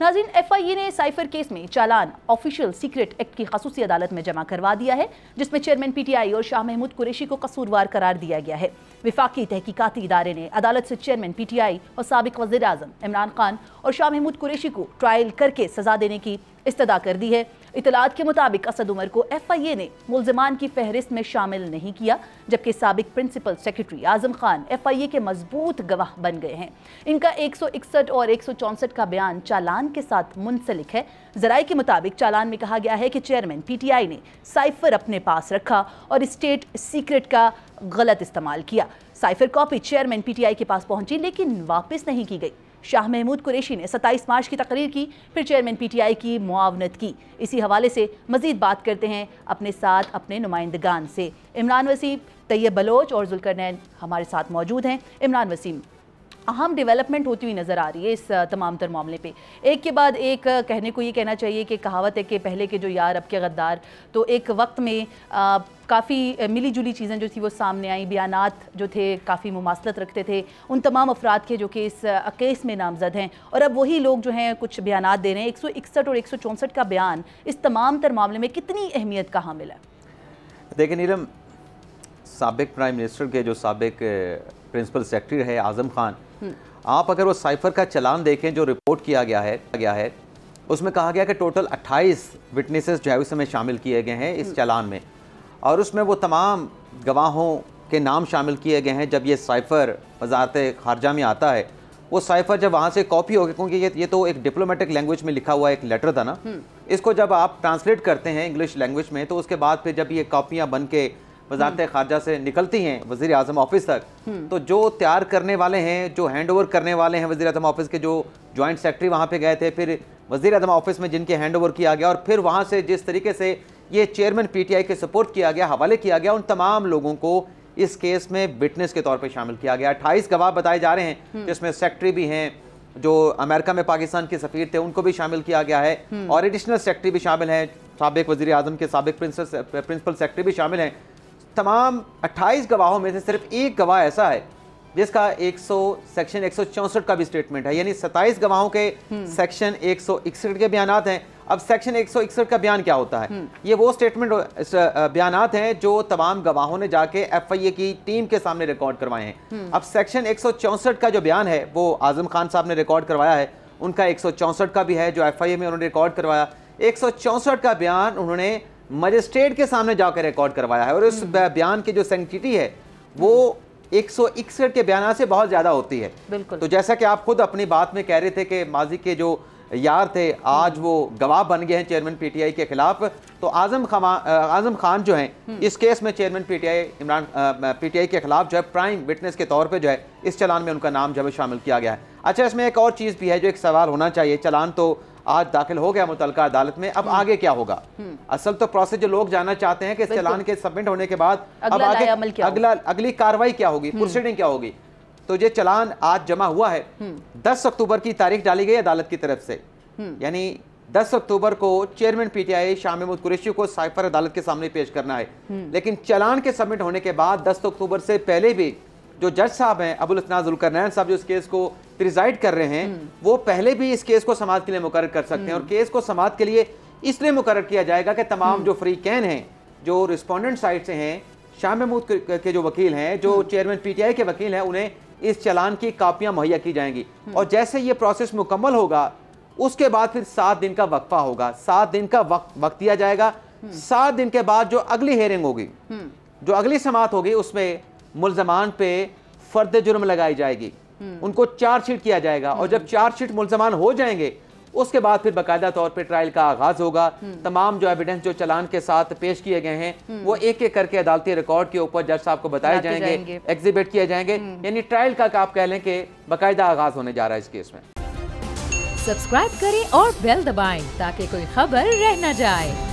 नाज़रीन, FIA ने cipher case में चालान ऑफिशियल सीक्रेट एक्ट की खसूसी अदालत में जमा करवा दिया है, जिसमें चेयरमैन PTI और शाह महमूद कुरैशी को कसूरवार करार दिया गया है। विफाकी तहकीकाती इदारे ने अदालत से चेयरमैन PTI और साबिक वज़ीर आज़म इमरान खान और शाह महमूद कुरैशी को ट्रायल करके सजा देने की इस्तदा कर दी है। इतलात के मुताबिक असद उमर को FIA ने मुल्ज़िमान की फहरिस्त में शामिल नहीं किया, जबकि साबिक principal secretary Azam Khan FIA के मजबूत गवाह बन गए हैं। इनका 161 और 164 का बयान चालान के साथ मुंसलिक है। ज़राए के मुताबिक चालान में कहा गया है कि चेयरमैन PTI ने साइफर अपने पास रखा और स्टेट सीक्रेट का गलत इस्तेमाल किया। साइफर कॉपी चेयरमैन PTI के पास पहुंची लेकिन वापस नहीं की गई। शाह महमूद कुरैशी ने 27 मार्च की तकरीर की, फिर चेयरमैन PTI की मुआवनत की। इसी हवाले से मजीद बात करते हैं अपने साथ अपने नुमाइंदगान से। इमरान वसीम, तैयब बलोच और जुल्करनैन हमारे साथ मौजूद हैं। इमरान वसीम, अहम डेवलपमेंट होती हुई नज़र आ रही है इस तमाम तर मामले पे। एक के बाद एक कहने को ये कहना चाहिए कि कहावत है कि पहले के जो यार अब के गद्दार। तो एक वक्त में काफ़ी मिली जुली चीज़ें जो थी वो सामने आई, बयानात जो थे काफ़ी मुमासलत रखते थे उन तमाम अफराद के जो कि इस केस में नामजद हैं, और अब वही लोग जो हैं कुछ बयानात दे रहे हैं। 161 और 164 का बयान इस तमाम तर मामले में कितनी अहमियत का हामिल है? देखिए नीलम, साबिक प्राइम मिनिस्टर के जो साबिक प्रिंसिपल सेक्रेटरी है आज़म खान, आप अगर वो साइफर का चलान देखें जो रिपोर्ट किया गया है उसमें कहा गया कि टोटल 28 विटनेसेस जो है उस समय शामिल किए गए हैं इस चलान में, और उसमें वो तमाम गवाहों के नाम शामिल किए गए हैं। जब ये साइफर वजारत खारजा में आता है, वो साइफर जब वहाँ से कॉपी हो गया, क्योंकि ये तो एक डिप्लोमेटिक लैंग्वेज में लिखा हुआ एक लेटर था ना, इसको जब आप ट्रांसलेट करते हैं इंग्लिश लैंग्वेज में, तो उसके बाद फिर जब ये कॉपियाँ बन के वजारत खारजा से निकलती हैं वज़ीर आज़म ऑफिस तक, तो जो तैयार करने वाले हैं, जो हैंड ओवर करने वाले हैं वज़ीर आज़म ऑफिस के जो जॉइंट सेक्रेटरी वहाँ पे गए थे, फिर वज़ीर आज़म ऑफिस में जिनके हैंड ओवर किया गया, और फिर वहाँ से जिस तरीके से ये चेयरमैन PTI के सपोर्ट किया गया, हवाले किया गया, उन तमाम लोगों को इस केस में विटनेस के तौर पर शामिल किया गया। 28 गवाह बताए जा रहे हैं, जिसमें सेक्रेटरी भी हैं, जो अमेरिका में पाकिस्तान के सफ़ीर थे उनको भी शामिल किया गया है, और एडिशनल सेक्रेटरी भी शामिल हैं, साबिक वज़ीर आज़म के साबिक प्रिंसिपल सेक्रेटरी भी शामिल हैं। तमाम 28 गवाहों में से सिर्फ एक गवाह ऐसा है जिसका सेक्शन 164 का भी स्टेटमेंट है, यानी 27 गवाहों के सेक्शन 161 के बयानात हैं। अब सेक्शन 161 का बयान क्या होता है? ये वो स्टेटमेंट बयानात हैं जो तमाम गवाहों ने जाके FIA की टीम के सामने रिकॉर्ड करवाए हैं। अब सेक्शन 164 का जो बयान है वो आज़म खान साहब ने रिकॉर्ड करवाया है, उनका 164 का भी है जो FIA में उन्होंने रिकॉर्ड करवाया। 164 का बयान उन्होंने मजिस्ट्रेट के सामने जाकर रिकॉर्ड करवाया है, और उस बयान की जो सेंसिटिविटी है वो 161 के बयान से बहुत ज़्यादा होती है। बिल्कुल। तो जैसा कि आप खुद अपनी बात में कह रहे थे कि माजी के जो यार थे आज वो गवाह बन गए हैं चेयरमैन PTI के खिलाफ, तो आज़म खान जो हैं इस केस में चेयरमैन PTI के खिलाफ जो है प्राइम विटनेस के तौर पे जो है इस चलान में उनका नाम जो है शामिल किया गया है। अच्छा, इसमें एक और चीज़ भी है जो एक सवाल होना चाहिए। चलान तो आज दाखिल हो गया मुतलका अदालत में, अब आगे क्या होगा? असल तो प्रोसेस जो लोग जानना चाहते हैं कि इस चलान के सबमिट होने के बाद अब आगे अगली कार्रवाई क्या होगी, प्रोसीडिंग क्या होगी। तो ये चलान आज जमा हुआ है, 10 अक्टूबर की तारीख डाली गई अदालत की तरफ से, यानी 10 अक्टूबर को चेयरमैन PTI शाह महमूद कुरैशी को साइफर अदालत के सामने पेश करना है। लेकिन चलान के सबमिट होने के बाद 10 अक्टूबर से पहले भी जो जज साहब हैं अबुल हसन जुल्करनैन साहब जो इस केस को प्रिजाइड कर रहे हैं, वो पहले भी इस केस को समाअत के लिए मुकर्रर कर सकते हैं, और केस को समाअत के लिए इसलिए मुकर्रर किया जाएगा कि तमाम जो फ्रीकैन हैं, जो रिस्पोंडेंट साइड से हैं, शाह महमूद के जो वकील हैं, जो चेयरमैन PTI के वकील हैं, उन्हें इस चलान की कापियां मुहैया की जाएंगी, और जैसे ये प्रोसेस मुकम्मल होगा उसके बाद फिर 7 दिन का वक्फा होगा, 7 दिन का वक्त दिया जाएगा। 7 दिन के बाद जो अगली हेयरिंग होगी, जो अगली समाअत होगी, उसमें मुल्ज़मान पे फर्द जुर्म लगाई जाएगी, उनको चार्जशीट किया जाएगा, और जब चार्जशीट मुल्ज़मान हो जाएंगे उसके बाद फिर बाकायदा तौर पे ट्रायल का आगाज होगा। तमाम जो एविडेंस जो चलान के साथ पेश किए गए हैं वो एक एक करके अदालती रिकॉर्ड के ऊपर जज साहब को बताए जाएंगे, एग्जिबिट किए जाएंगे, यानी ट्रायल का आप कह लें कि बाकायदा आगाज होने जा रहा है इस केस में। सब्सक्राइब करें और बेल दबाएं ताकि कोई खबर रह न जाए।